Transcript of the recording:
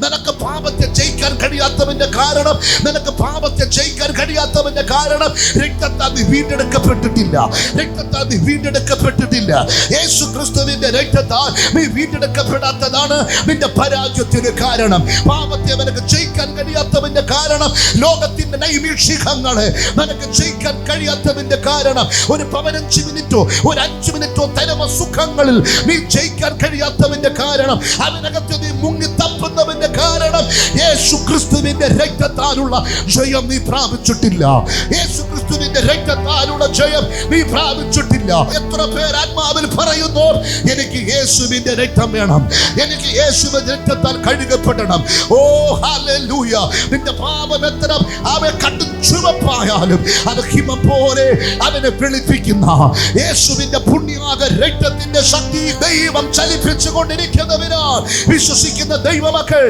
നിനക്ക് പാപത്തെ ജയിക്കാൻ കഴിയാത്തതിന്റെ കാരണം, നിനക്ക് പാപത്തെ ജയിക്കാൻ കഴിയാത്തതിന്റെ കാരണം രക്തത്താൽ നീ വീണ്ടെടുക്കപ്പെട്ടിട്ടില്ല. രക്തത്താൽ നീ വീണ്ടെടുക്കപ്പെട്ടിട്ടില്ല. യേശു ക്രിസ്തുവിന്റെ രക്തത്താൽ നീ വീണ്ടെടുക്കപ്പെടാത്തതാണ് നിന്റെ പരാജയത്തിന് കാരണം. പാപത്തെ നിനക്ക് ജയിക്കാൻ കഴിയാത്തതിന്റെ കാരണം, ലോകത്തിന്റെ നൈമിഷികങ്ങളെ നിനക്ക് ജയിക്കാൻ കഴിയാത്തതിന്റെ കാരണം, ഒരു 15 മിനിറ്റോ ഒരു 5 മിനിറ്റോ തരമ സുഖങ്ങളിൽ നീ ജയിക്കാൻ കഴിയാത്തതിന്റെ കാരണം, അതിനകത്ത് നീ മുങ്ങി തപ്പുന്നതിന്റെ കാരണം യേശു ക്രിസ്തുവിന്റെ രക്തത്താലുള്ള ജയം നീ പ്രാപിച്ചിട്ടില്ല. യേശു ക്രിസ്തുവിന്റെ രക്തത്താലുള്ള ജയം നീ പ്രാപിച്ചിട്ടില്ല. എത്ര പേർ ആത്മാവിൽ പറയുന്നു, എനിക്ക് യേശുവിന്റെ രക്തം വേണം, എനിക്ക് യേശുവിന്റെ രക്തത്താൽ കഴുകപ്പെടണം. ഓ ഹല്ലേലൂയ. നിന്റെ പാപം എത്ര അവൻ കണ്ടും ചുവപ്പായാലും അത് ഹിമം പോലെ അവനെ വെളുപ്പിക്കുന്ന യേശുവിന്റെ പുണ്യാക രക്തത്തിന്റെ ശക്തി ദൈവം ചലിപ്പിച്ചു കൊണ്ടിരിക്കുന്നതിനാൽ വിശ്വസിക്കുന്ന ദൈവമക്കൾ